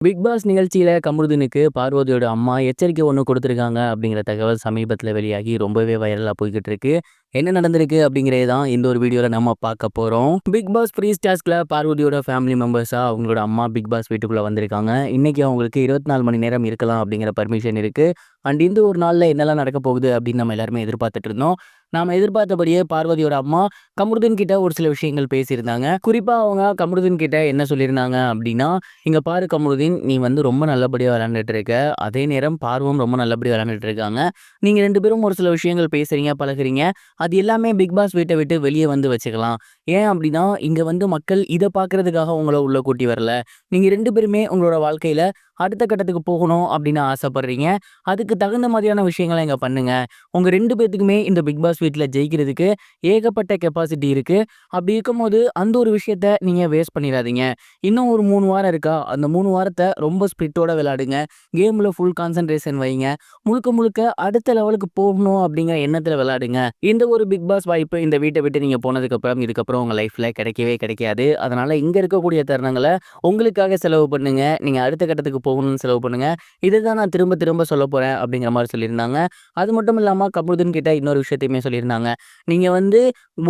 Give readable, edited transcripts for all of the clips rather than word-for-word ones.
Big pass நிகழ்ச்சியில கமருதீனுக்கு பார்வதியோட அம்மா எச்சரிக்கை ஒண்ணு குடுத்துருக்காங்க அப்படிங்கிற தகவல் சமீபத்தில வெளியாகி ரொம்பவே வைரலா போய்க்கிட்டு இருக்கு. என்ன நடந்திருக்கு அப்படிங்கிறத தான் இந்த ஒரு வீடியோல நம்ம பார்க்க போறோம். பிக் பாஸ் ஃப்ரீஸ் டாஸ்க்ல பார்வதியோட ஃபேமிலி மெம்பர்ஸா அவங்களோட அம்மா பிக் பாஸ் வீட்டுக்குள்ள வந்திருக்காங்க. இன்னைக்கு அவங்களுக்கு 24 மணி நேரம் இருக்கலாம் அப்படிங்கிற பர்மிஷன் இருக்கு. அண்ட் இந்த ஒரு நாள்ல என்னலாம் நடக்க போகுது அப்படின்னு நம்ம எல்லாருமே எதிர்பார்த்துட்டு இருந்தோம். நாம எதிர்பார்த்தபடியே பார்வதியோட அம்மா கமருதீன் கிட்ட ஒரு சில விஷயங்கள் பேசியிருந்தாங்க. குறிப்பா அவங்க கமருதீன் கிட்ட என்ன சொல்லியிருந்தாங்க அப்படின்னா, "இங்க பாரு கமருதீன், நீ வந்து ரொம்ப நல்லபடியா விளையாண்டுட்டு இருக்க. அதே நேரம் பார்வும் ரொம்ப நல்லபடியா விளையாண்டுட்டு இருக்காங்க. நீங்க 2 பேரும் ஒரு சில விஷயங்கள் பேசுறீங்க, பழகுறீங்க. அது எல்லாமே பிக் பாஸ் வீட்ட விட்டு வெளிய வந்து வச்சுக்கலாம். ஏன் அப்படின்னா, இங்க வந்து மக்கள் இத பார்க்கறதுக்காக உங்கள உள்ள கூட்டி வரல. நீங்க 2 பேருமே உங்களோட வாழ்க்கையில அடுத்த கட்டத்துக்கு போகணும் அப்படின்னு ஆசைப்படுறீங்க. அதுக்கு தகுந்த மாதிரியான விஷயங்கள இங்க பண்ணுங்க. உங்க 2 பேத்துக்குமே இந்த பிக் பாஸ் வீட்ல ஜெயிக்கிறதுக்கு ஏகப்பட்ட கெப்பாசிட்டி இருக்கு. அப்படி இருக்கும்போது அந்த ஒரு விஷயத்த நீங்க வேஸ்ட் பண்ணிறாதீங்க. இன்னும் ஒரு 3 வாரம் இருக்கா, அந்த 3 வாரத்த ரொம்ப ஸ்பிரிட்டோட விளையாடுங்க. கேம்ல ஃபுல் கான்சன்ட்ரேஷன் வைங்க. முழுக்க முழுக்க அடுத்த லெவலுக்கு போகணும் அப்படிங்கிற எண்ணத்துல விளையாடுங்க. இந்த ஒரு பிக் பாஸ் வாய்ப்பு இந்த வீட்ட விட்டு நீங்க போனதுக்கப்புறம், இதுக்கப்புறம் உங்க லைஃப்ல கிடைக்கவே கிடைக்காது. அதனால இங்க இருக்கக்கூடிய தருணங்கள உங்களுக்காக செலவு பண்ணுங்க. நீங்க அடுத்த கட்டத்துக்கு போகணும்னு செலவு பண்ணுங்க. இதுதான் நான் திரும்ப திரும்ப சொல்லப்போறேன் அப்படிங்கிற மாரி சொல்லியிருந்தாங்க. அது மட்டும் இல்லாம கமருதீன் கிட்ட இன்னொரு விஷயத்தையுமே சொல்லியிருந்தாங்க. நீங்க வந்து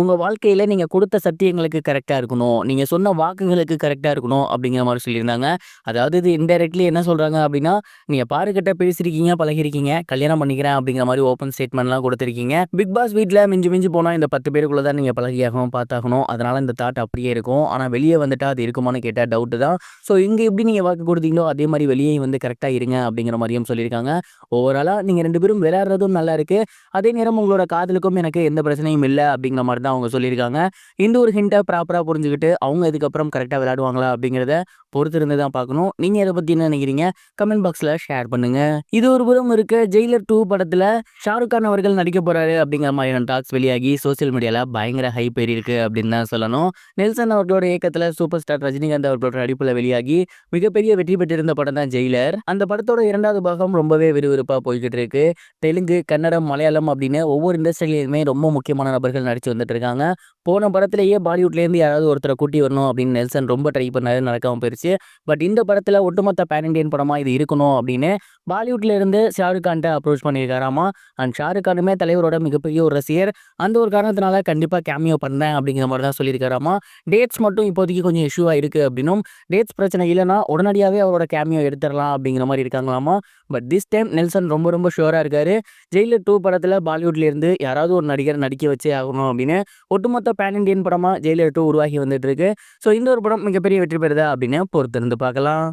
உங்க வாழ்க்கையில நீங்க கொடுத்த சத்தியங்களுக்கு கரெக்ட்டா இருக்கணும். நீங்க சொன்ன வாக்குகளுக்கு கரெக்ட்டா இருக்கணும் அப்படிங்கிற மாரி சொல்லியிருந்தாங்க. அதாவது இது இன்டைரக்ட்லி என்ன சொல்றாங்க அப்படின்னா, நீங்க பாருகிட்ட பேசியிருக்கீங்க, பழகியிருக்கீங்க. கல்யாணம் பண்ணிக்கிறேன் அப்படிங்கிற மாரி ஓப்பன் ஸ்டேட்மெண்ட்லாம் குடுத்திருக்கீங்க. பிக் பாஸ் வீட்ல மிஞ்சி மிஞ்சி போனா இந்த 10 பேருக்குள்ள தான் நீங்க பழகியாகணும், பார்த்தாகணும். அதனால இந்த தாட் அப்படியே இருக்கும். ஆனா வெளிய வந்துட்டா அது இருக்குமான்னு கேட்டா டவுட் தான். ஸோ இங்க எப்படி நீங்க வாக்கு குடுத்தீங்களோ அதே மாரி வெளியயும் வந்து கரெக்ட்டா இருங்க அப்படிங்கிற மாரியும் சொல்லியிருக்காங்க. ஓவராலா நீங்க 2 பேரும் விளையாடுறதும் நல்லா இருக்கு. அதே நேரம் உங்களோட காதலுக்கும் எனக்கு எந்த பிரச்சனையும் இல்ல அப்படிங்கிற மாரி தான் அவங்க சொல்லியிருக்காங்க. இந்த ஒரு ஹிண்ட்ட ப்ராப்பரா புரிஞ்சுகிட்டு அவங்க இதுக்கப்புறம் கரெக்ட்டா விளையாடுவாங்களா அப்படிங்கிறத பொறுத்திருந்து தான் பார்க்கணும். நீங்க இத பத்தி என்ன நினைக்கிறீங்க? கமெண்ட் பாக்ஸ்ல ஷேர் பண்ணுங்க. இது ஒரு புறம் இருக்க ஜெயிலர் 2 படத்துல ஷாருக் கான் அவர்கள் நடிக்க போறாரு அப்படிங்கிற மாதிரியான டாக்ஸ் வெளியாகி சோசியல் மீடியால பயங்கர ஹைப் ஏறியிருக்கு அப்படின்னு தான் சொல்லணும். நெல்சன் அவர்களோட இயக்கத்துல சூப்பர் ஸ்டார் ரஜினிகாந்த் அவர்களோட நடிப்புல வெளியாகி மிகப்பெரிய வெற்றி பெற்றிருந்த படம் தான் ஜெயிலர். அந்த படத்தோட 2வது பாகம் ரொம்பவே விறுவிறுப்பா போய்க்கிட்டு இருக்கு. தெலுங்கு, கன்னடம், மலையாளம் அப்படின்னு ஒவ்வொரு இண்டஸ்ட்ரியிலுமே ரொம்ப முக்கியமான நபர்கள் நடிச்சு வந்துட்டு இருக்காங்க. போன படத்திலேயே பாலிவுட்லேருந்து யாராவது ஒருத்தரை கூட்டி வரணும் அப்படின்னு நெல்சன் ரொம்ப ட்ரை பண்ணாரு, நடக்காம போயிருச்சு. பட் இந்த படத்துல ஒட்டுமொத்த பேன் இண்டியன் படமா இது இருக்கணும் அப்படின்னு பாலிவுட்ல இருந்து ஷாருக் கான்ட்ட அப்ரோச் பண்ணியிருக்காராமா. அண்ட் ஷாருக் கானுமே தலைவரோட மிகப்பெரிய ஒரு ரசிகர். அந்த ஒரு காரணத்தினால கண்டிப்பா கேமியோ பண்றேன் அப்படிங்கிற மாதிரி தான் சொல்லியிருக்காராமா. டேட்ஸ் மட்டும் இப்போதைக்கு கொஞ்சம் இஷ்யூவா இருக்கு அப்படின்னும், டேட்ஸ் பிரச்சனை இல்லைன்னா உடனடியாவே அவரோட கேமியோ எடுத்துடலாம் அப்படிங்கிற மாதிரி இருக்காங்களாமா. பட் திஸ் டைம் நெல்சன் ரொம்ப ரொம்ப ஷுவரா இருக்காரு. ஜெயிலர் 2 படத்துல பாலிவுட்ல இருந்து யாராவது ஒரு நடிகர் நடிக்க வச்சே ஆகணும் அப்படின்னு ஒட்டுமொத்த பேன் இண்டியன் படமா ஜெயிலர் 2 உருவாகி வந்துட்டு இருக்கு. ஸோ இந்த ஒரு படம் மிகப்பெரிய வெற்றி பெறுதா அப்படின்னு பொறுத்திருந்து பார்க்கலாம்.